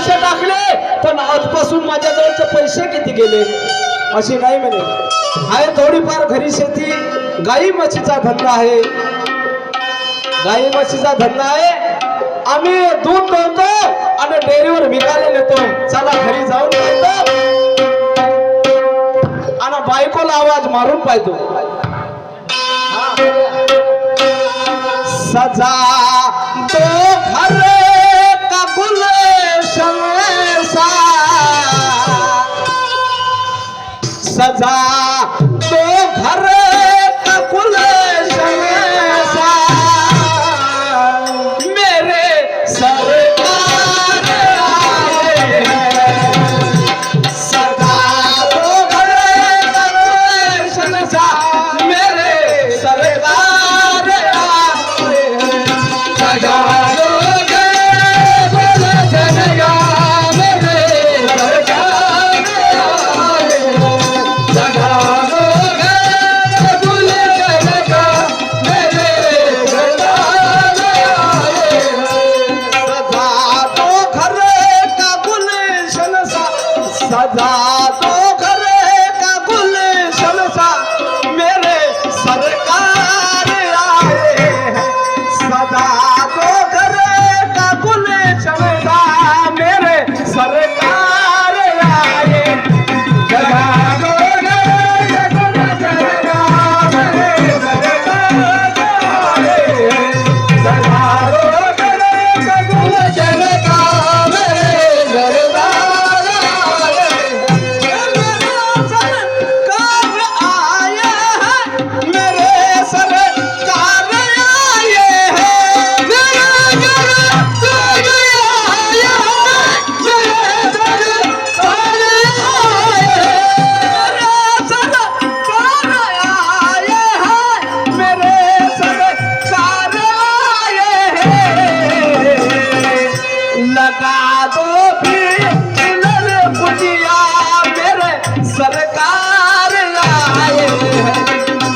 पैसे टाकले पण आजपासून माझ्या जवळचे पैसे किती गेले अशी नाही म्हणे. आहे थोडीफार घरी शेती, गाई म्हशीचा धंदा आहे. गाई म्हशीचा धंदा आहे. आम्ही दूध देतो आणि डेअरीवर विकायला नेतो. चला घरी जाऊन पाहतो आणि बायकोला आवाज मारून पाहतो. सजा तो घर का गुलशन सा, सजा तो घर का गुलशन सा, मेरे सरकार आए हैं. सजा तो घर का गुलशन सा, मेरे सरकार आए हैं. सजा दोगे गुलशन का, मेरे सरकार आए हैं. सजा दोगे गुलशन का, मेरे सरकार आए हैं. सजा तो घर का गुलशन सा, सजा तो घर का गुलशन सा, मेरे सरकार आए हैं. सदा तो घर का गुलशन सा, मेरे सरकार आए. सदा तो घर का गुलशन सा, मेरे सरकार आए हैं. सदा तो घर का गुलशन सा, मेरे सरकार आए हैं. मेरे सरकार आए हैं. मेरे सरकार आए हैं. मेरे सरकार आए हैं. मेरे सरकार आए हैं. मेरे सरकार आए हैं. मेरे सरकार आए हैं. लगा दो फिर लल पुजिया, मेरे सरकार आए हैं.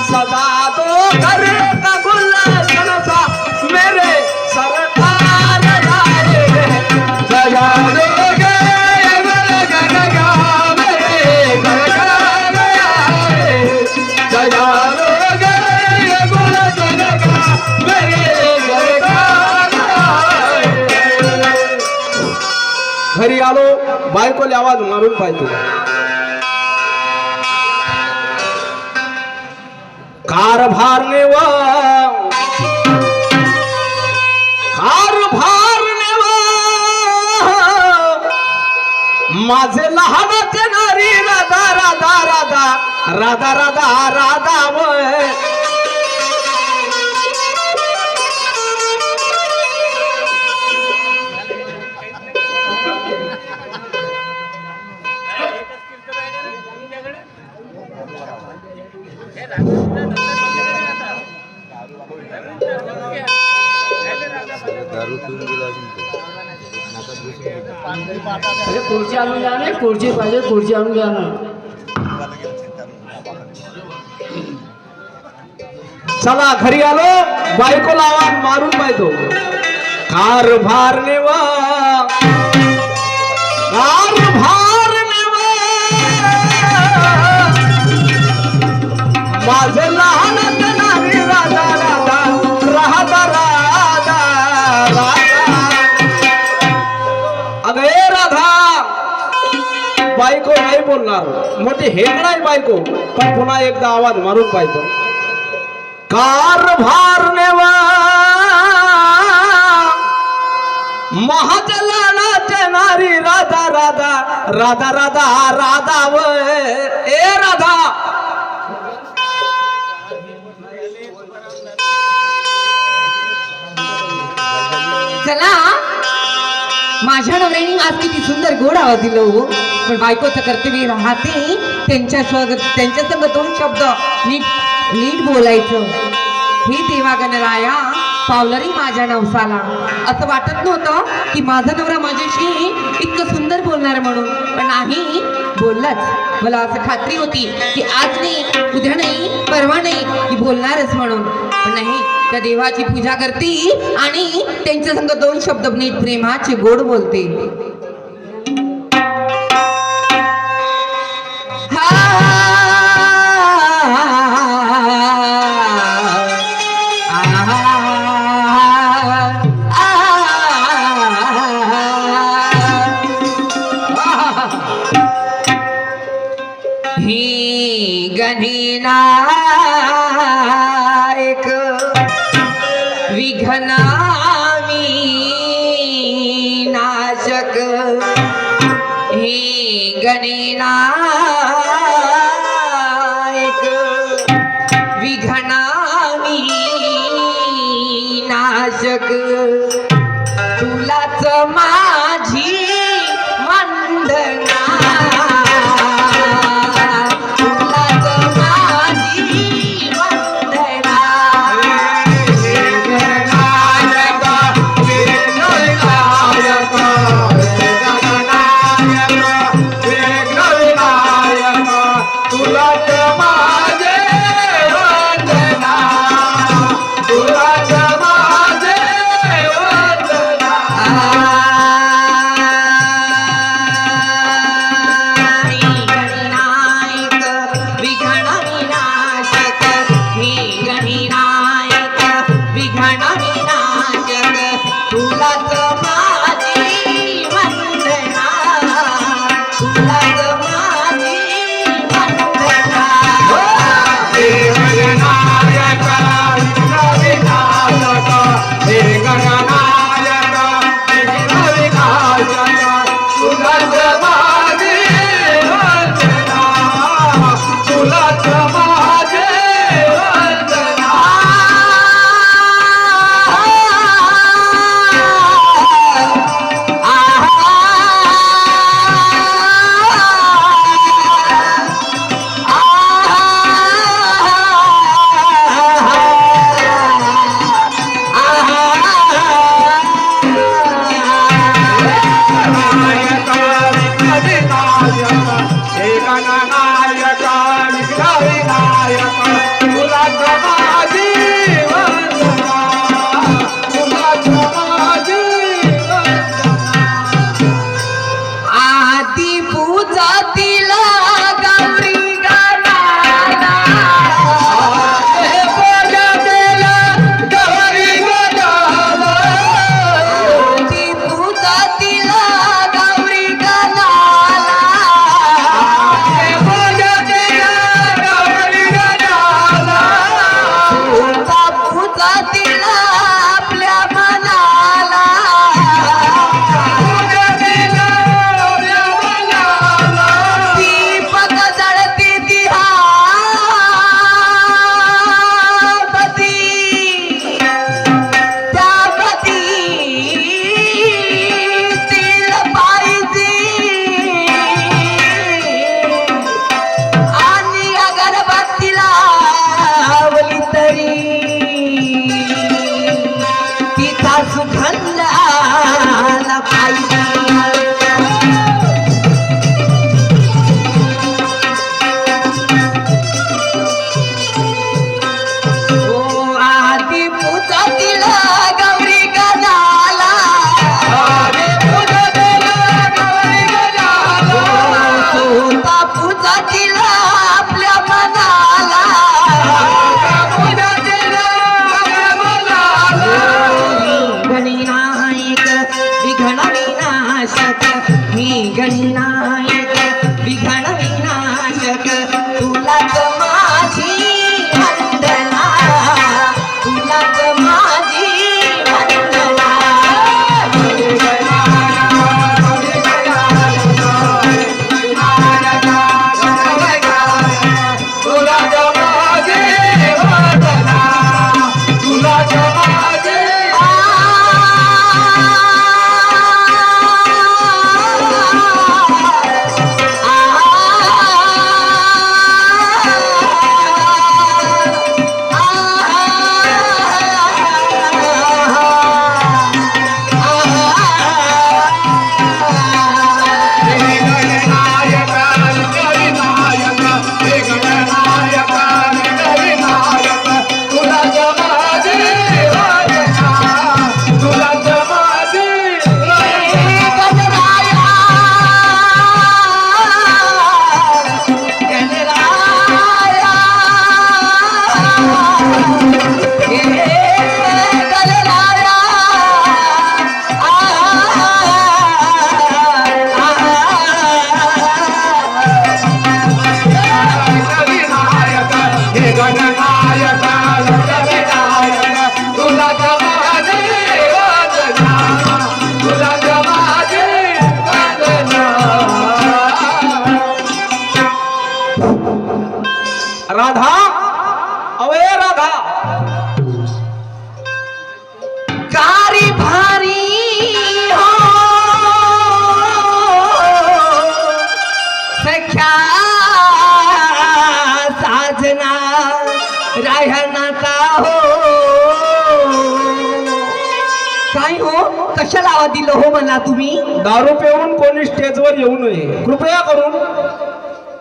सदा दो घर का गुलशन सा, मेरे सरकार आए हैं. सजा दोगे गुलशन का, मेरे सरकार आए हैं. सजा दोगे गुलशन का, मेरे सरकार आए हैं. घरी आलो, बायकोले आवाज मारून पाहतो. कारभारने व कारभारने व माझे लहानाचे नारी राधा राधा राधा राधा राधा राधा वय. दारू पिऊन गेला असेल तो. अरे खुर्ची आणून द्या ना, खुर्ची पाहिजे, खुर्ची आणून द्या ना. चला घरी आलो, बायकोला आवाज मारून पाहतो. कारभारने व कारभारने व माझे लहान नारी राधा राधा राधा राधा राधा. अगं ए राधा, बायको नाही बोलणार, मोठी हेड नाही बायको, पण पुन्हा एकदा आवाज मारून पाहतो. कारभारने व महाजलानाचे नारी राधा राधा राधा राधा राधा व ए राधा. चला, माझ्या नवऱ्याने आज किती सुंदर गोड आवाज दिलो, पण बायकोचं कर्तव्य राहते त्यांच्या संग दोन शब्द नीट नीट बोलायचं. हे देवा गणराया, पावलरी माझ्या नवसाला. असं वाटत नव्हतं की माझा नवरा माझ्याशी इतकं सुंदर बोलणार म्हणून, पण नाही बोललाच. मला असं खात्री होती की आज नाही, उद्या नाही, परवा नाही की बोलणारच म्हणून, पण नाही. त्या देवाची पूजा करते आणि त्यांच्या संग दोन शब्द नीट प्रेमाचे गोड बोलते. गणनायक विघ्नविनाशक हे गणनायक विघ्नविनाशक तुलाच माझी वंदना तुलाच माझी वंदना तुलाच माझे वंदना तुलाच माझे वंदना गणनायक विघ्नविनाशक हे गणनायक विघ्नविनाशक तुलाच माझी वंदना तुलाच माझी वंदना हे गणनायक विघ्नविनाशक हे गणनायक विघ्नविनाशक तुलाच माझे वंदना तुलाच माझे वंदना नायक विघ्नविनाशक हे गणनायक विघ्नविनायक तुलाच माझी वंदना तुलाच माझी वंदना आदि पूजातील गौरी गणाला हे पूजतील गौरी गणाला आदि पूजातील गौरी गणाला हे पूजतील गौरी गणाला पूजा पूजातील आपल्या मनाला पूजतील गौरी गणाला दीपक जळती दिहापती त्यापती तिळ पाहिजे आणि अगरबत्तीला लावली तरी तिचा सुगंध आला पाहिजे ओ आदि पूजातील गौरी गणाला हे पूजतील गौरी गणाला सोता पूजातील आपल्या मनाला पूजतील गणाला गणनायक विघ्नविनाशक हे गणनायक विघ्नविनाशक तुलाच माझी वंदना तुलाच माझी वंदना तुलाच माझे वंदना तुलाच माझे आ आवाज दिलं हो मला तुम्ही? दारू पिऊन कोणी स्टेजवर येऊ नये कृपया करून,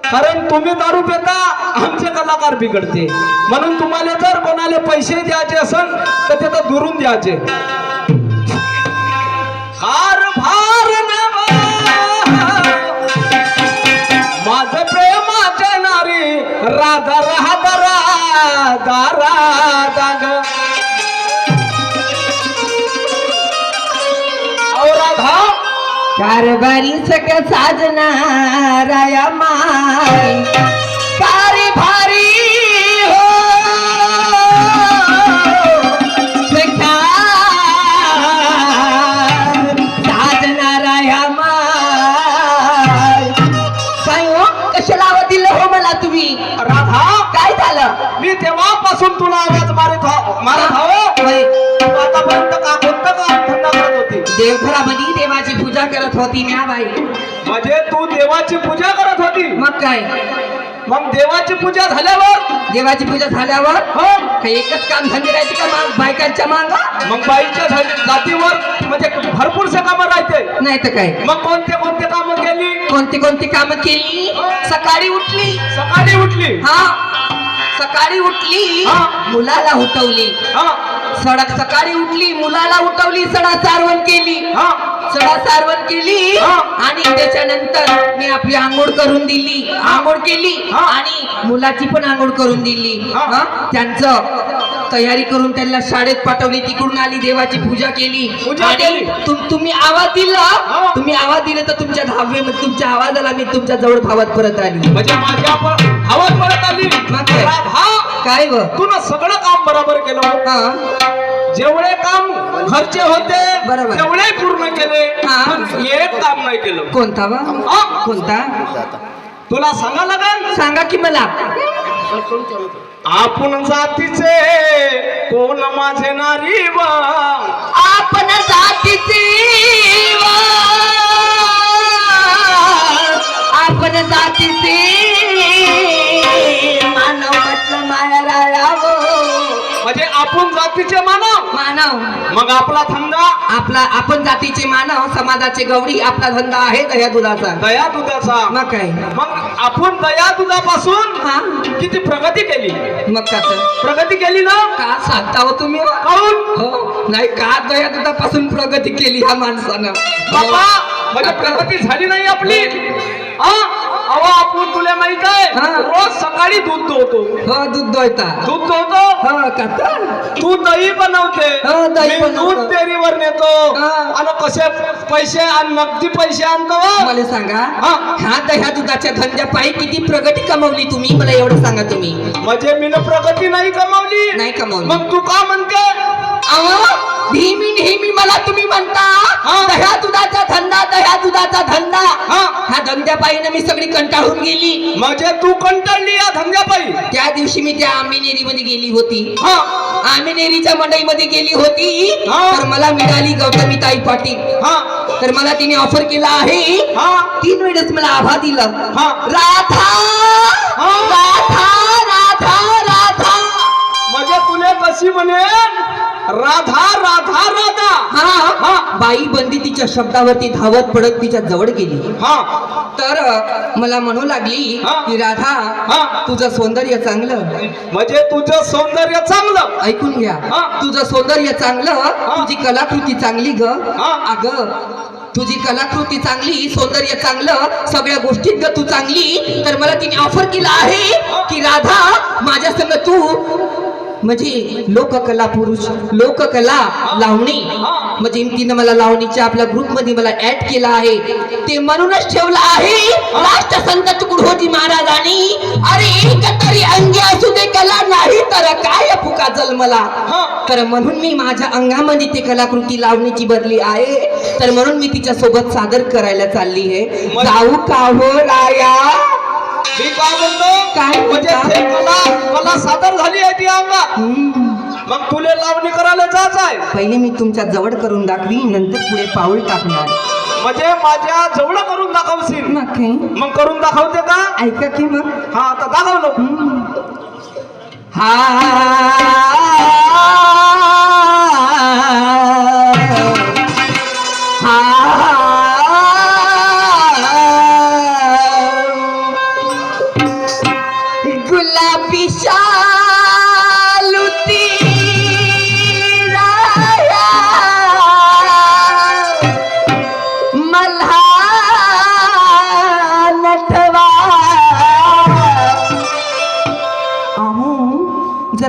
कारण तुम्ही दारू पिता आमचे कलाकार बिघडते. म्हणून तुम्हाला जर कोणाला पैसे द्यायचे असेल तर ते तर दुरून द्यायचे. कारभार माझं प्रेमाचे नारी राधा राधा राधा राधा ग राधा कारभारी सक साजना राया माय कारभारी हो सख्या साजना राया माय. काय हो कशाला आवाज दिलं हो मला तुम्ही? राधा काय झालं? मी तेव्हापासून तुला आवाज मारत हवं. होय. तू आतापर्यंत का कोणतं काम धंदा करत होती? देवघरामध्ये देवाची पूजा करत होती म्या बाई. म्हणजे तू देवाची पूजा करत होती. मग काय? मग देवाची पूजा झाल्यावर देवाची पूजा झाल्यावर हो काही एकच काम धंदे राहायचे का बायकांच्या मांगा? मग बाईच्या जातीवर म्हणजे भरपूरसे कामं राहते. नाही तर काय? मग कोणते कोणते कामं केली? कोणती कोणती कामं केली? सकाळी उठली. सकाळी उठली. हा सकाळी उठली. हा. मुलाला उठवली. हा सकाळी उठली मुलाला उठवली. सडा सारवण केली. हा सडा सारवण केली हा. आणि त्याच्यानंतर मी आपली आंघोळ करून दिली. आंघोळ केली हा. आणि मुलाची पण आंघोळ करून दिली. हा. हा. त्यांचं तयारी करून त्यांना शाळेत पाठवली. तिकडून आली देवाची पूजा केली. पूजा आणि केली. तुम्ही आवाज दिला. हा. तुम्ही आवाज दिले तर तुमच्या दहावीमध्ये तुमच्या आवाजाला मी तुमच्या जवळ धावत परत आली. म्हणजे माझ्या आवाज परत आली. मग काय? राधा काय व? तू ना सगळं काम बरोबर केलं. हा जेवढे काम घरचे होते बरोबर. तेवढे पूर्ण केले. हा. पण एक काम नाही केलं. कोणता वा? हा? कोणता? तुला सांगा लागेल. सांगा की मला. आपण जातीचे कोण माझे नारी व आपण जातीचे आपण जातीचे मानव म्हटलं माया म्हणजे आपण जातीचे मानव. मानव मग आपला धंदा आपण जातीचे मानव समाजाचे गवडी. आपला धंदा आहे दह्या दुधाचा. दया दुधाचा. मग काय? मग आपण दया दुधापासून हा किती प्रगती केली. मग कसं प्रगती केली ना. का सांगता हो तुम्ही? काहून? हो नाही का दह्या दुधापासून प्रगती केली ह्या माणसानं. बाबा म्हणजे प्रगती झाली नाही आपली. अहो आपण तुला माहित आहे हा. रोज सकाळी दूध दोहतो. हो दूध दोयता. दूध दोहतो. हो का? तू दही बनवते. हो, दही मी बनवतो. दूध डेअरीवर नेतो. हा. आणि कसे पैसे आणि नगदी पैसे आणतो. मला सांगा हा. ह्या दह्या दुधाच्या धंद्यापायी किती प्रगती कमवली तुम्ही? मला एवढं सांगा तुम्ही. म्हणजे मी प्रगती नाही कमावली. नाही कमवली. मग तू का म्हणते? नेहमी नेहमी मला तुम्ही म्हणता हा. दह्या दुधाचा धंदा दह्या दुधाचा धंदा. हा. ह्या धंद्यापायीनं मी सगळी कंटाळून गेली. म्हणजे तू कंटाळली या धंद्यापायी. त्या दिवशी मी त्या आंबेनेरी मध्ये गेली होती. हा आंबेनेरीच्या मंडईमध्ये गेली होती. हा. तर मला मिळाली गौतमी ताई पाटील. हा तर मला तिने ऑफर केला आहे. हा 3 वेळेस मला आभा दिलं. हा. राधा हा. राधा राधा राधा. म्हणजे तुले कशी म्हणे राधा राधा राधा. हा हा. बाई बंदी तिच्या शब्दावरती धावत पडत तिच्या जवळ गेली. हा तर मला म्हणू लागली हा. की राधा हा. तुझं सौंदर्य चांगलं. म्हणजे तुझं सौंदर्य चांगलं. ऐकून घ्या. हा. तुझं सौंदर्य चांगलं. तुझी कलाकृती चांगली ग. हा. अगं तुझी कलाकृती चांगली सौंदर्य चांगलं सगळ्या गोष्टीत ग तू चांगली. तर मला तिने ऑफर केला आहे की राधा माझ्या संग तू म्हणजे लोककला पुरुष लोककला लावणी म्हणजे तिनं मला लावणीच्या आपल्या ग्रुपमध्ये मला ऍड केला आहे. ते म्हणूनच ठेवलं आहे राष्ट्रसंत तुकडोजी महाराजांनी अरे एक तरी अंगी असू दे कला नाही तर काय फुका जन्मला. तर म्हणून मी माझ्या अंगामध्ये ते कलाकृती लावणीची भरली आहे. तर म्हणून मी तिच्या सोबत सादर करायला चालली आहे. जाऊ का हो राया? मी काय म्हणतो काय म्हणजे म्हणता? ते कला सादर झाली आहे ती अंगात. मग तुले लावणी करायला जायचं आहे. पहिले मी तुमच्या जवळ करून दाखवी नंतर पुढे पाऊल टाकणार. म्हणजे माझ्या जवळ करून दाखवशील. मग काय? मग करून दाखवते का? ऐका की मग. हा आता दाखवलो.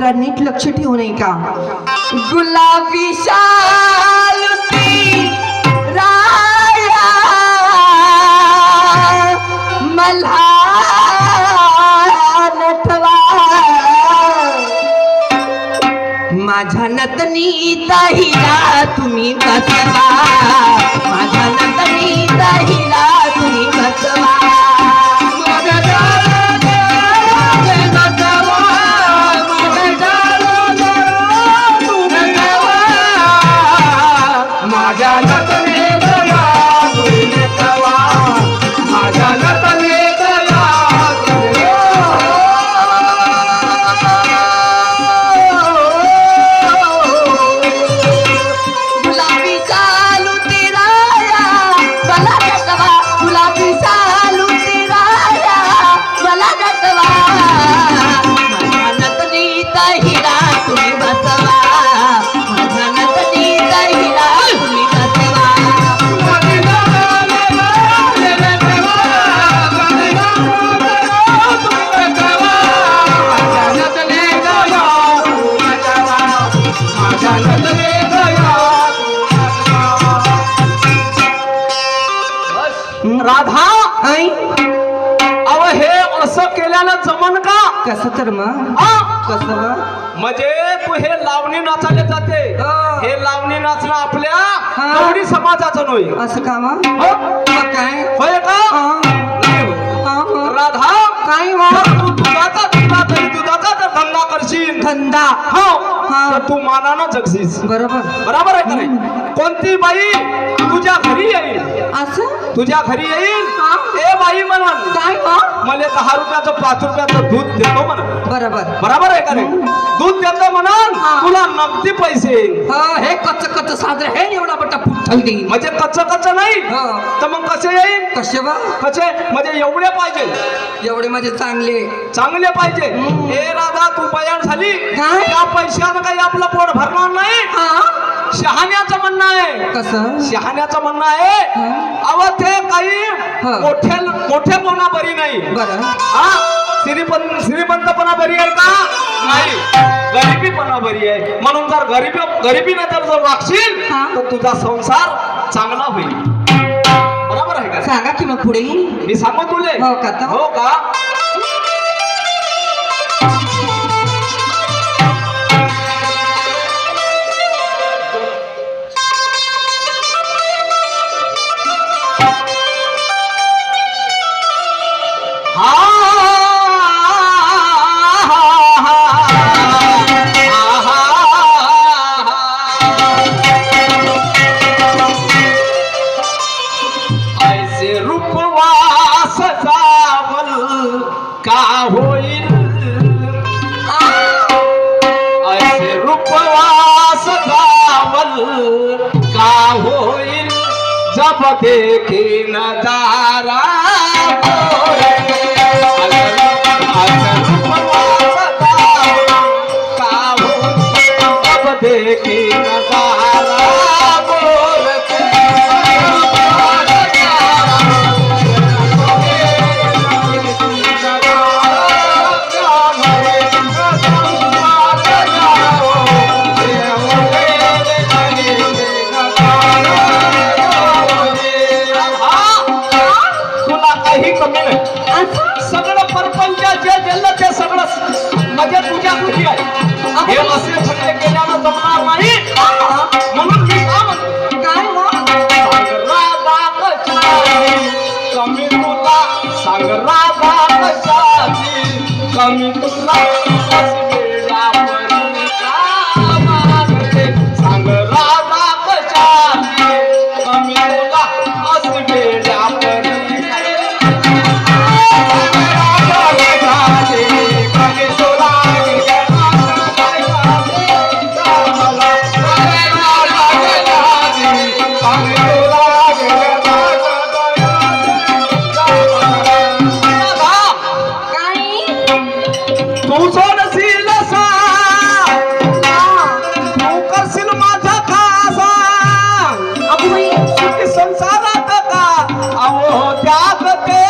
जरा नीट लक्ष ठेवू नये का? गुलाबी शालुती राया मल्हार नटवा माझ्या नतनीता हिला तुम्ही बसवा, माझ्या नतनीता हिला तुम्ही बसवा. माझ्या नटने दया तुम्ही नटवा, माझ्या नटने दया गुलाबी चालूती राया मला नटवा, गुलाबी चालूती राया मला नटवा माझ्या नतनीता हिला तुम्ही बसवा, माझ्या नतनीता हिला तुम्ही बसवा. राधा आई अव हे असं केल्यानं जमन का? कसं तर मग हा? कसं मग? म्हणजे तू हे लावणी नाचायला जाते, हा. हे लावणी नाचणं आपल्या हा. गवळी समाजाचं नव्हे. असं का मग? हो? मग काय? होय का? हा. नाही होय. हा, हा. राधा काय जर मग? तू दुधाचा धंदा तरी दुधाचा जर धंदा करशील धंदा हो हा. तर तू मानानं जगशील. बरोबर बरोबर आहे का नाही? कोणती बाई तुझ्या घरी येईल, असं तुझ्या घरी येईल हा. ए बाई म्हणून काय मग? मला 10 रुपयाचं 5 रुपयाचं दूध देतो म्हणा. बरोबर बरोबर आहे का नाही? दूध देतो म्हणून हा. तुला नगदी पैसे येईल. हा, हे कच्च कच्च साजरं हे एवढा मोठा पुठ्ठल देईल म्हणजे कच्च कच्च नाही हा. तर मग कसे येईल? कसे बा कसे म्हणजे एवढे पाहिजे, एवढे म्हणजे चांगले चांगले पाहिजे. ए राधा तू बयान झाली काय? त्या पैशानं काही आपलं पोट भरणार नाही. हा शहाण्याचं म्हणणं आहे, कसं शहाण्याचं म्हणणं आहे हा. अव ते काही हा. मोठेपणा बरी नाही. बरं हा श्रीमंतपणा बरी आहे का? नाही, गरिबीपणा बरी आहे. म्हणून जर गरिबीने जर वागशील हा. तर तुझा संसार चांगला होईल. बरोबर आहे का? सांगा की मग पुढे मी सांगू तुले. हो का आता? हो का? ऐसे रूपवास जावल का होईल, ऐसे रूपवास जावल का होईल जब देखी नजारा देखी नजारा तुला काही कमी नाही. सगळं परपंच जे दिलं ते सगळं म्हणजे तुझ्या तुझी आहे. हे असे खड्डे केल्यानं जमणार नाही. म्हणून मी का म्हणतो काय मग? सांग राधा कशाची कमी तुला, सांग राधा कशाची कमी तुला, सांग राधा कशाची कमी तुला अशी वेड्या परी. तू सोडशील तू करशील माझा खासा सुखी संसारात का अहो त्याग ते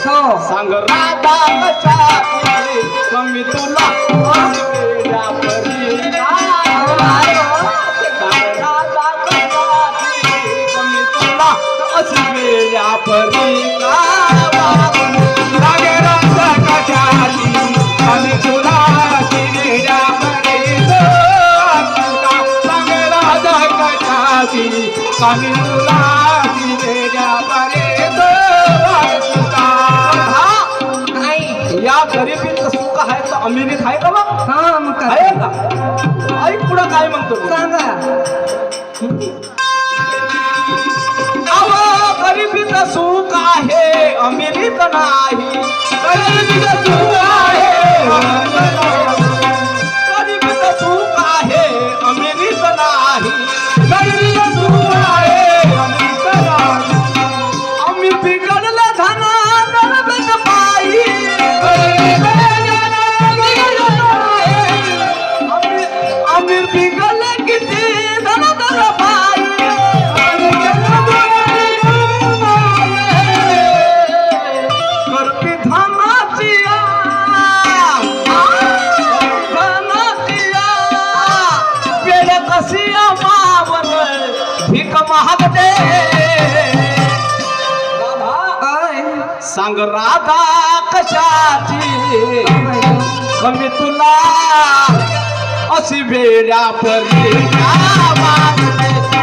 हो सांग राधा कशाची कमी अशी वेळा परी गावा लागे रंग कशाची आम्ही तुला शिरेच्या परीत तुका लागे रंग कशाची आम्ही तुला शिरेच्या परीत तुका आई या गरिबीचं सुख आहे तर अमिरीत आहे का मग हा मग काय? आहे का ऐक पुढं काय म्हणतो मी. सांगा अहो गरिबीचं सुख आहे अमिरीत नाही गरिबीचं सुख आहे गरिबीचं सुख आहे अमिरीत नाही गरिबीचं सुख आहे अमिरीत नाही आम्ही बिघडलं धना नरबन पायी आम्ही बिघडलं किती धन धन पायी करती धनाची वेळ कशी मावर भीक महागते काय सांग राधा कशाची कमी तुला अशी वेळा परी गावा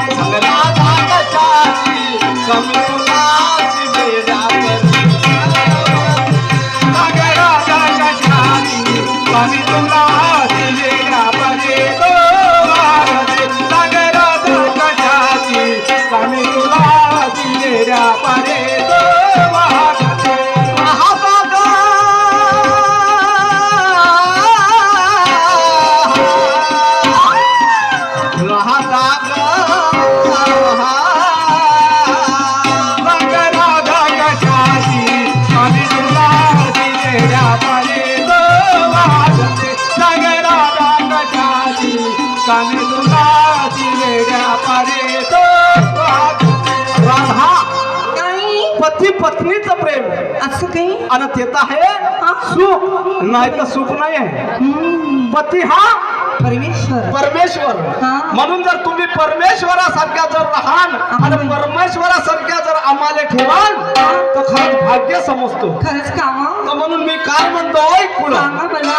सांग राधा कशाची कमी तुला अशी वेळा परी लागे रंग कशाची आम्ही तुला शिरेच्या परीत लागे रंग कशाची आम्ही तुला शिरेच्या परीत पती पत्नीचं प्रेम असं काही आणि ते तर आहे सुख नाही तर सुख नाही आहे पती हा परमेश्वर परमेश्वर हा. म्हणून जर तुम्ही परमेश्वरासारख्या जर राहाल आणि परमेश्वरासारख्या जर आम्हाला ठेवाल तर खरंच भाग्य समजतो खरंच काम तर म्हणून मी काय म्हणतोय पुढं सांगा मला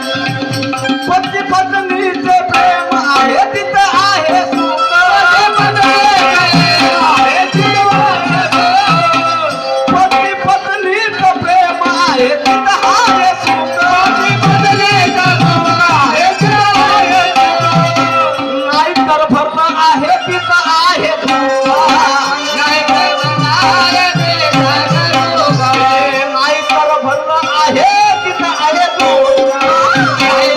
पती पत्नीचे प्रेम आहे तिथं आहे सुख पती पत्नीचं प्रेम आहे तिथं आहे सुख नाही तर भरणं आहे तिथं आहे दुःख. नाही तर भरणं आहे तिथं आहे दुःख.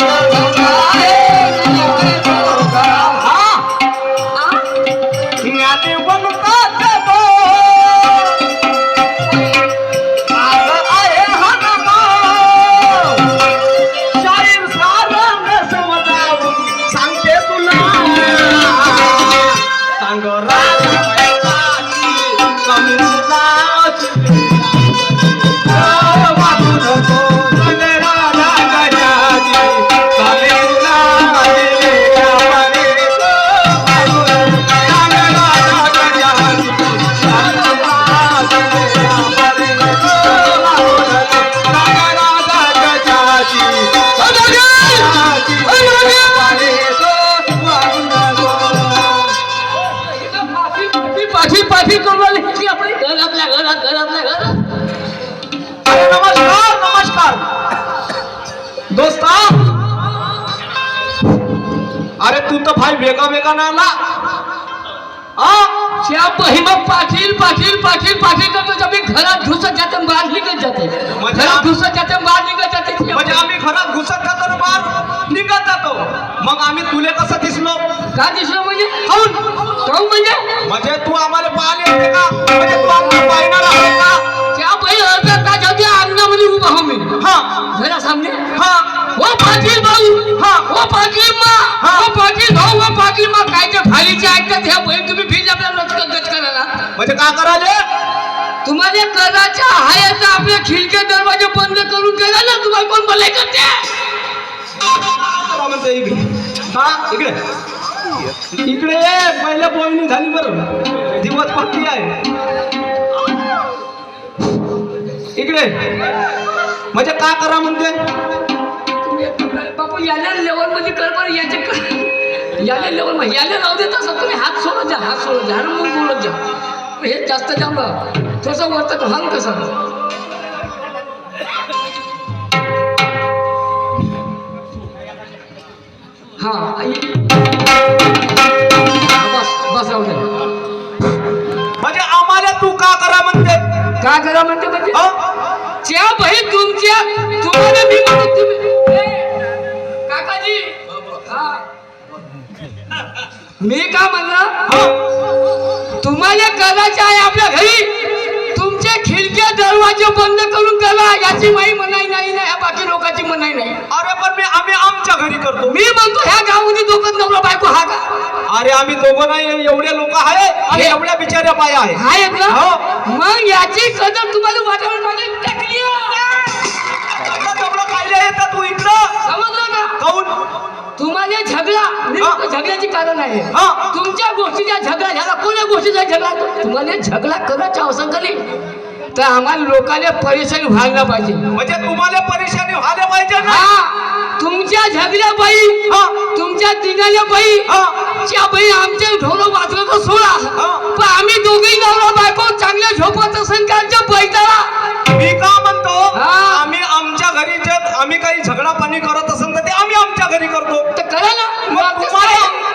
ज्ञानी बनतात तो आज आहे हा नमो शाहीर सारंग समजावून सांगते तुला सांग राजा कमी तुलाची वागू नको पाठी करून आली की आपली घर आपल्या घरात अरे नमस्कार नमस्कार दोस्ता अरे तू तर भाई वेगा वेगा नाही आला त्या बहिमा पाटील करतो जब मी घरात घुसत जाते बाहेर निघत जाते घरात घुसत जाते बाहेर निघत जाते म्हणजे आम्ही घरात घुसत जातो ना बाहेर निघत जातो मग आम्ही तुले कसं दिसलो का दिसलो म्हणजे खाऊन म्हणजे तू आम्हाला पाहिले होते का म्हणजे तू आम्हाला पाहणार आहे का त्या बाई अर्धा तास होत्या अंगणामध्ये उभा हो मी हा घरा सामने हा ओ पाटील भाऊ हा. ओ पाटील मा ओ पाटील भाऊ ओ पाटील मा काय त्या खालीचे ऐकतात ह्या बाई तुम्ही फिर आपल्याला गच करायला म्हणजे का करायले तुम्हाला करायचं आहे तर आपले खिडके दरवाजे बंद करून करा ना. तुम्हाला कोण बोलाय करते? करा म्हणते इकडे. हा इकडे इकडे ये. पहिल्या बोलणी झाली बरं. दिवस पक्की आहे. इकडे म्हणजे का करा म्हणते? बापू याला लेवल मध्ये कर बरं. याला लेवल मध्ये याला राहू देत असं तुम्ही हात सोडत जा. हात सोडत जा आणि मग बोलत जा. हे जास्त जमलं थोडंसं वर्तक व्हाल कसं. हा बस राहू दे. म्हणजे आम्हाला तू का करा म्हणते? का करा म्हणते म्हणजे हा? त्या भाई तुमच्या तुम्हाला मी म्हणतो तुम्ही काकाजी. हा मी का म्हणलं तुम्हाला करायचं आहे आपल्या घरी. तुमचे खिडक्या दरवाजे बंद करून करा. याची माही मनाई नाही ना ह्या बाकी लोकांची मनाई नाही. अरे पण आम्ही आमच्या घरी करतो. मी म्हणतो ह्या गावामध्ये दोघं नवरा बायको हा का? अरे आम्ही दोघं नाही एवढे लोक आहे आणि एवढ्या बिचाऱ्या बाया आहे. आहेत ना. हो. मग याची कदर तुम्हाला वाटावून माझी टाकली. पाहिजे येतं तू इकडं. समजलं का? काऊन? तुम्हाला झगडा नेमकं झगड्याची कारण आहे. हा. तुमच्या गोष्टीचा झगडा झाला. कोणत्या गोष्टीचा झगडा? तुम्हाला झगडा करायचा अवसर कधी तर आम्हाला लोकांना परेशानी व्हायला पाहिजे. म्हणजे तुम्हाला परेशानी व्हायला पाहिजे ना. हा तुमच्या झगड्या बाई. हा. तुमच्या दिनाल्या बाई. हा. त्या बाई आमच्या ढोलं वाचलं तर सोडा. हा. पण आम्ही दोघेही नवरा बायको चांगल्या झोपत असेल त्यांच्या बैठाला. मी का म्हणतो हा. आम्ही आमच्या घरी आम्ही काही झगडा पाणी करत असेल तर ते आम्ही आमच्या घरी करतो. तर करा ना. मग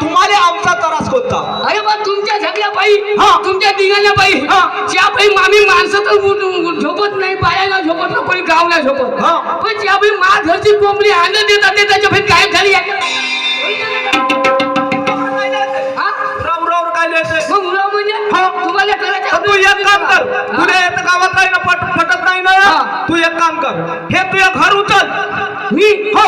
तुम्हाला आमचा त्रास कोणता? अरे बा तुमच्या झगड्या बाई. हा. तुमच्या दिनाल्या बाई. हा. ज्या बाई आम्ही माणसं तर झोपत नाही. बायाला झोपत नाही. कोणी गावला झोपत. हा. पण ज्या बाई मा घरची कोंबडी आनंद देतात ते त्याच्या बाई गायब झाली. हा? राव राव काय लिहायचंय? मग मुलं म्हणजे हा. तुम्हाला करायचं. तू एक काम कर. तुला येतं गावात नाही ना पटत नाही ना. हा. तू एक काम कर. हे तुझ्या घर उचल. मी हो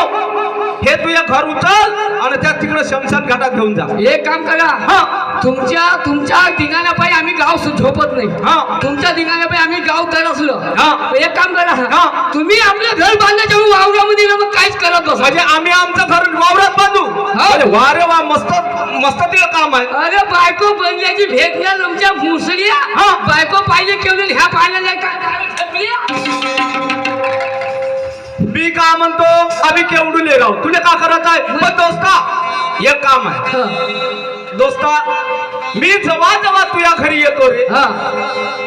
हे तुझ्या घर उचल आणि त्या तिकडे शमशान घाटात घेऊन जा. एक काम करा. हा. तुमच्या दिनाला पायी आम्ही गाव झोपत नाही. हा. तुमच्या दिनाला पायी आम्ही गाव तरसलो. हा. एक काम करा. हा. तुम्ही आपलं घर बांधायच्या वावरामध्ये ना मग काहीच करत बसा. म्हणजे आम्ही आमचं घर वावरात बांधू. अरे वा रे वा मस्त मस्त ते काम आहे. अरे बायको बनल्याची भेट घ्या तुमच्या मुसळ्या. हा. बायको पाहिजे केवढे ह्या पाहिल्या नाही का? मी का म्हणतो आम्ही केवढूले राहू. तुला का करत आहे? पण दोस्ता एक काम आहे. दोस्ता मी जेव्हा तुझ्या घरी येतो रे. हा.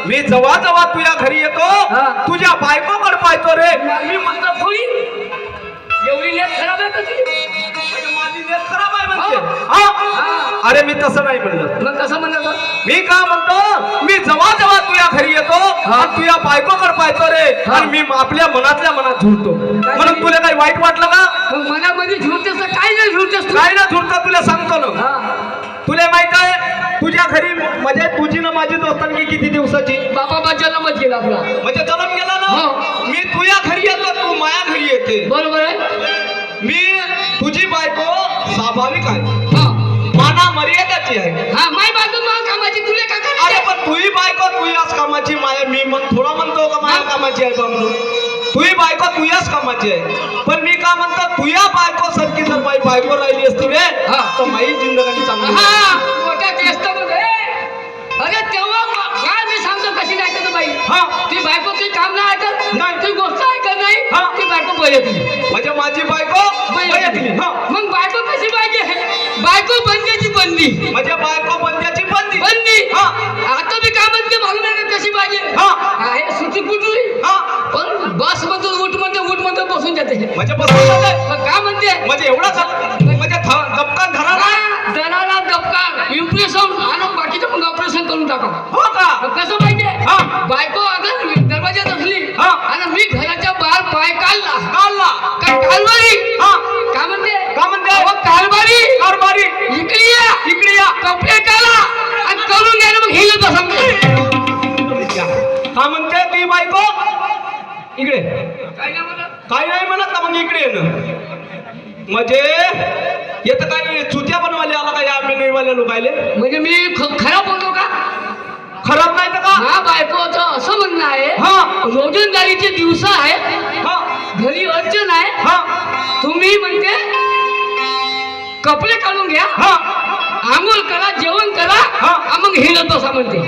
मी जेव्हा तुझ्या घरी येतो हा. तुझ्या बायकोकडे पाहतो रे. मी म्हणतो थोडी एवढी लेट खराब आहे का तुझी? माझी लेक खराब आहे म्हणते. हा. हा? अरे मी तसं नाही म्हणलं. मग कसं म्हणलं? मी का म्हणतो मी जेव्हा तुझ्या घरी येतो आणि तुझ्या बायकोकडे पाहतो रे. हा. आणि मी आपल्या मनातल्या मनात झुरतो. म्हणून तुला काही वाईट वाटलं का? मग मनामध्ये झुरतेस काय नाही झुरतेस तू? काय ना झुरतं तुला सांगतो ना. हा. तुला माहित आहे तुझ्या घरी म्हणजे तुझी ना माझी दोस्तांनी किती दिवसाची बाबा जन्मच गेला आपला. म्हणजे जन्म गेला ना. हो. मी तुझ्या घरी येतो तू माझ्या घरी येते. बरोबर आहे. मी तुझी बायको स्वाभाविक आहे. हा. माना मर्यादाची आहे. हा माय बायको मा कामाची तुला का अरे करायचं? पण तुझी बायको तुझ्याच कामाची. माया मी थोडा म्हणतो का माझ्या कामाची आहे बा म्हणून. तुझी बायको तुझ्याच कामाची आहे. पण मी का म्हणतो तुझ्या बायको सारखी जर माझी बायको राहिली असती रे हा. तर माझी जिंदगी चांगली हा झाली. मोठ्या टेस्ट मध्ये. अरे तेव्हा काय मी सांगतो कशी नाही ऐकत बाई. हा. ती बायको ती काम नाही ऐकत. नाही. ती गोष्ट ऐकत नाही. हा. ती बायको बयकली. म्हणजे माझी बायको बयकली. हा. मग बायको कशी पाहिजे? बायको बनण्याची बंदी. म्हणजे बायको बंद्याची बंदी. बंदी. हा. आता मी काय म्हणते मालूम आहे का कशी पाहिजे? हा. आहे सुटी कुठली. हा. पण बस म्हणतो उठ म्हणतो बसून जाते. म्हणजे बसून जाते. मग काय म्हणते? म्हणजे एवढा म्हणजे दपकान धरा. दराला दबका इम्प्रेशन आणि बाकीचं मग ऑपरेशन करून टाका. हो का? मग कसं पाहिजे? हा. बायको अगर दरवाज्यात असली हा. आणि मी घराच्या बाहेर पाय काढला काढला. का कारभारी. हा. काय म्हणते? का म्हणते? अहो, कारभारी कारभारी इकडे या. इकडे या. कपडे काढा आणि करून द्या मग हिल बसा. का म्हणते ती बायको इकडे काय नाही म्हणत. काय नाही म्हणत का मग इकडे येणं. म्हणजे येतं काही चुत्या बनवाले आला का या मेनवाल्या लोकायले. म्हणजे मी खराब बोलतो का? खराब नाही तर का हा बायकोचं असं म्हणणं आहे हा रोजंदारीचे दिवस आहे हा घरी अर्चन आहे हा तुम्ही म्हणते कपडे काढून घ्या हा आंघोळ करा जेवण करा हा. मग हिरत बसा म्हणते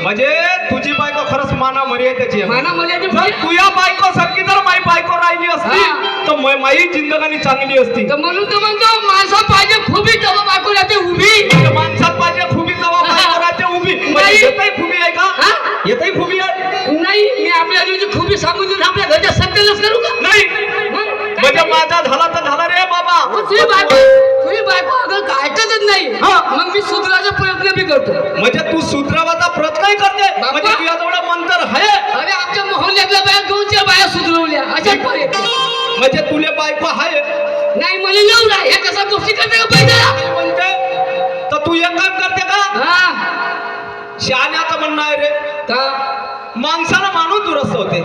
म्हणजे तुझी बायको खरंच माना मर्यादेची आहे. माना मर्यादे जर तुझ्या बायको सारखी जर माझी बायको राहिली असती हा. तर माझी जिंदगानी चांगली असती. तर म्हणून तर म्हणतो माणसा पाहिजे खुबी तेव्हा बायको राहते उभी म्हणजे माणसात पाहिजे खुबी जवा बायको राहते उभी. म्हणजे नाही. येतही खुबी आहे का हा? येतही खुबी आहे नाही मी आपल्या दिवशी खुबी सांगून देऊन आपल्या घरच्या सत्तेलाच करू का नाही मग म्हणजे माझा झाला तर झाला रे बाबा. तुझी बायको अगं ऐकतच नाही हा. मग मी सुधारायचा प्रयत्न बी करतो म्हणजे तू सुधरवाचा प्रयत्नही करते. बाबा. म्हणजे तुझ्याजवळ मंतर आहे. अरे आमच्या मोहल्ल्यातल्या बाया 2-4 बाया सुधरवल्या अशाच पर्यंत म्हणजे तुले बायको आहे नाही मला येऊ ना ह्या कसा गोष्टी करते का पाहिजे म्हणते तर तू एक काम करते का हा शहाण्याचं म्हणणं आहे रे का माणसाला माणूस दुरस्त होते.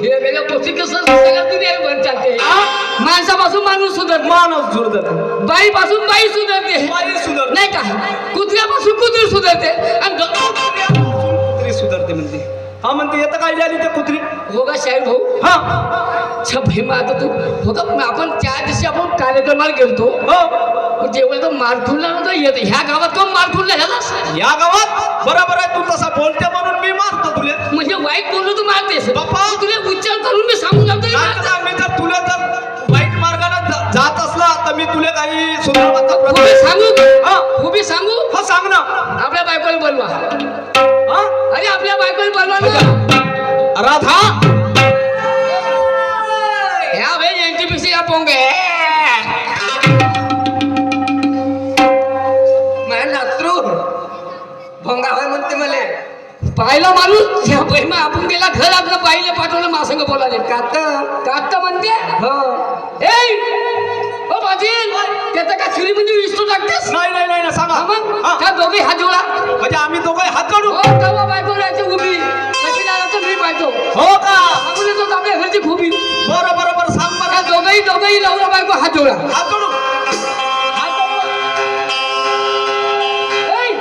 हे वेगळ्या गोष्टी कसं सगळ्या दुनिया बंद चालते माणसापासून माणूस सुधरते माणूस सुधरत बाईपासून बाई सुधरते बाई सुधरते नाही का कुत्र्यापासून कुत्री सुधरते आणि कुत्री सुधरते म्हणते. हा म्हणते येतं काय झाली ते कुत्री हो का शाहीर भाऊ हा भीमा आता तू हो का आपण त्या दिवशी आपण कार्यक्रमाला गेलतो हो जेवढं तर मारखुंडला नव्हतं येत ह्या गावात कोण मारखुंडला झालास या गावात बरोबर आहे तू तसा बोलते म्हणून मी मारतो तुले. म्हणजे वाईट बोललो तू मारतेस बाप्पा. तुला उच्चार करून मी सांगून जातो नाही तर मी जर तुला जर वाईट मार्गाने जात असला तर मी तुला काही सुधारवाचा उभी प्रयत्न सांगू हा. उभी सांगू हा सांग ना आपल्या बायकोला बोलवा हा अरे आपल्या बायकोला बोलवा ना राधा ह्या भाई एनटीपीसी या पोंगे भोंगा होय म्हणते मला पाहिला माणूस ह्या बहिमा आपण गेला घर आपलं बाईला पाठवलं मासंग बोलाले कात म्हणते ए ओ पाटील त्याचा का छुरी म्हणजे विस्तू टाकतेस नाही नाही नाही सांगा मग हा. त्या दोघे हात जोडा म्हणजे आम्ही दोघे हात काढू हो तेव्हा बायको राहायची उभी कशी तर मी पाहतो हो का सांगून येतो आपल्या घरची खुबी बरं बरोबर सांग त्या बरं दोघही नवरा बायको हात जोडा हात काढू हात काढू. ए,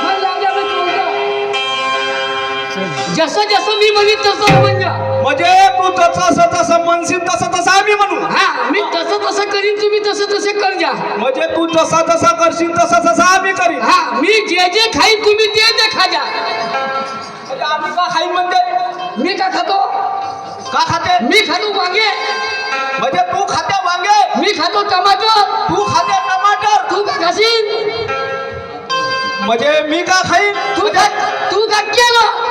मन लावल्या बघ तोंडात. जसं जसं मी म्हणीन तसं म्हणजे म्हणजे तू जसं म्हणशील तसं आम्ही म्हणू. हा मी तसं करीन तुम्ही तसे कर जा म्हणजे तू जसा करशील तसं आम्ही करीन. हा मी जे खाईन तुम्ही ते खा जा म्हणजे आम्ही का खाईन म्हणते मी का खातो का खाते मी खातो वांगे म्हणजे तू खाते वांगे मी खातो टमाटर तू खाते टमाटर तू का खाशील म्हणजे मी का खाईन तू का केलं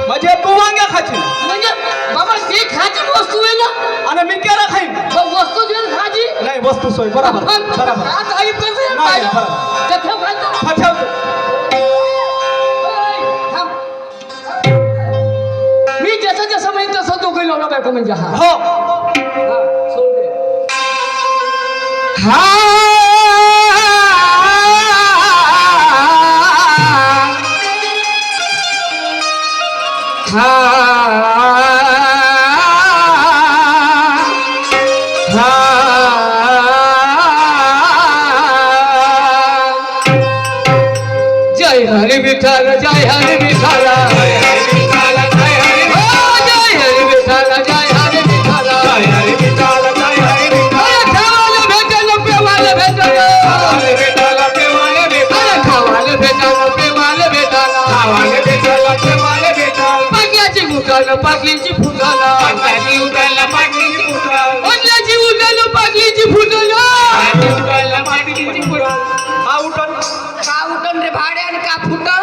म्हणजे तू वांगे खाशील म्हणजे बाबा ते खायची वस्तू आहे ना आणि मी केला खाईन मग वस्तू देऊन खायची नाही वस्तू सोय बरोबर बरोबर आता आई कसं नाही, पाहिजे बरोबर. ते ठेव घालतो. हा, ठेवतो. ओय, थांब. मी जसं म्हणेन तसं दोघं लावला बायको म्हणजे हा हो हा, सोड दे. जय हरी विठ्ठल जय हरी विठ्ठल जय हरी विठ्ठल जय हरी विठ्ठल जय हरी विठ्ठल जय हरी विठ्ठल जय हरी विठ्ठल खावाले भेटल पेवाले भेटल खावाले भेटल पेवाले भेटल खावाले भेटल पेवाले भेटल खावाले भेटल पेवाले भेटल पाक्याची उठल पाकीची फुटल पाक्याची उठल पाकीची फुटल पाक्याची उठल पाकीची फुटल उठल पाकीची फुटल हा उठण का उठन रे भाड्यान का फुटल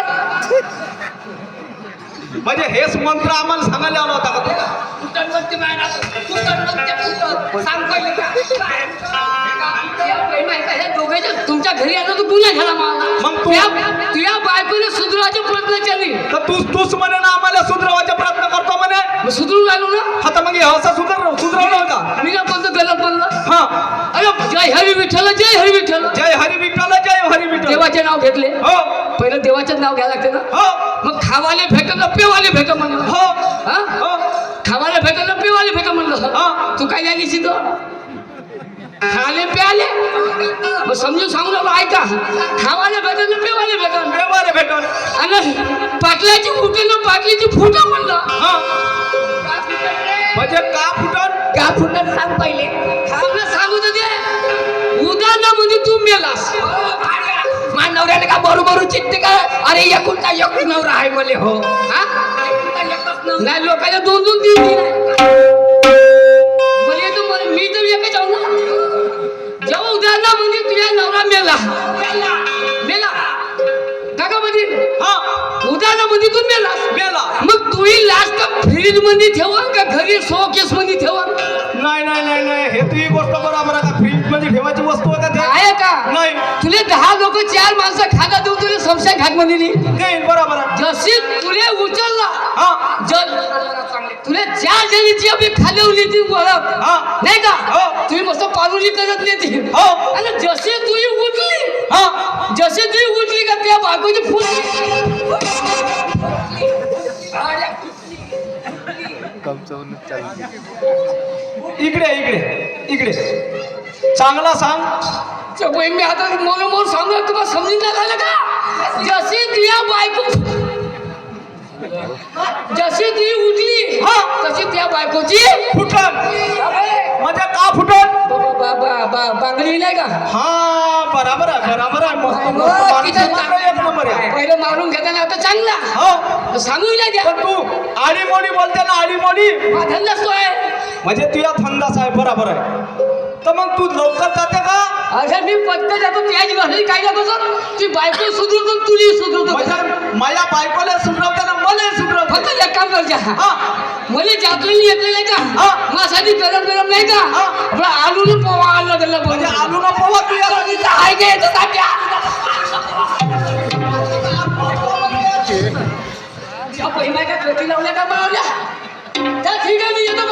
म्हणजे हेच मंत्र आम्हाला सांगायला आला होता का तुला फुटन म्हणते मायना फुटन म्हणते फुटन सांग पहिले का हे दोघांच्या तुमच्या घरी आलो तर गुन्हा झाला मला मग तुझ्या बायकोने सुधरवायचे प्रयत्न केले तर तूच म्हणे ना आम्हाला सुधरवायचा प्रयत्न करतो म्हणे मग सुधरून आलो ना आता मग हे असं सुधरवलं होता मी काय बोलतो गलत बोललो हा अरे जय हरी विठ्ठल जय हरी विठ्ठल जय हरी विठ्ठल जय हरी विठ्ठल देवाचे नाव घेतले हो पहिलं देवाचे नाव घ्यायला लागते ना हो मग खावाले भेटल पेवाले भेट म्हणलं हो हा हो खावाले भेटल पेवाले भेट म्हणलं हा. तू काय झाली तो खाले प्याले मग समजून सांगू नको ऐका खावाले भेटल पेवाले भेटल व्यवहार भेटल आणि पाटल्याची फुटलं पाटलीची फुट म्हणलं हा म्हणजे का फुटल का फुटत सांग पहिले खावलं सांगू तर दे उदाहरणा म्हणजे तू मेलास माझ्या नवऱ्याला का बरोबर चित्ते का अरे एकूण का एकूण नवरा आहे मले हो हा एकुलता एकच नवरा. नाही लोकांना दोन दोन तीन तीन मी तर एकच आहो ना जेव्हा उदाहरणा म्हणजे तुझ्या नवरा मेला मेला काका म्हणजे हा उदाहरणा म्हणजे तू मेला मेला मग तुही लास्ट फ्रीज मध्ये ठेवा का घरी शोकेस मध्ये ठेवा नाही नाही नाही नाही हे तुझी गोष्ट बरोबर आहे का फ्रीज मध्ये ठेवायची वस्तू आहे का ते आहे का नाही तुले 10 लोक 4 माणसं खादा देऊ तुला संशय घाट मध्ये नाही बरोबर आहे जशी तुले उचलला हा तुला 4 जणीची आपली खालवली ती ओळख हा नाही का हो. तुम्ही मस्त पारुली करत नाही ती हो आणि जशी तुही उठली हा जशी तुही उठली का त्या बायकोची फुल कमचवूनच चालली इकडे इकडे इकडे चांगला सांग मी आता मोर सांगू तुम्हाला समजून नाही झालं का जशी तुझ्या बायको जशी ती उठली हा. तशी त्या बायकोची फुटल म्हणजे का फुटल बांगडी नाही का हा बराबर आहे बराबर आहे मस्त हो, मस्त माणूस तिथं मात्र एक नंबर आहे पहिलं मारून घेताना आता चांगला हो सांगू नाही द्या पण तू आडीमोडी बोलते ना आडीमोडी हा धंदा असतो आहे म्हणजे तुझ्या थंडाच आहे बराबर आहे तर मग तू लवकर जाते का अरे मी पत्ता जातो त्याची भाषा काय जात असत ती बायको सुधरतो तुझी सुधरतो म्हणजे माझ्या बायकोला सुधरवते ना मला सुधरवते फक्त एक काम करजा हा मला जातलेली येते नाही का हा. माझ्यासाठी गरम गरम नाही का हा. आपला आलू पोवा आणला त्याला म्हणजे आलू न पोवा तू या आहे का याचं ताट्या पहिल्या का ट्रेकी लावल्या का बनवल्या त्या ठीक आहे मी येतो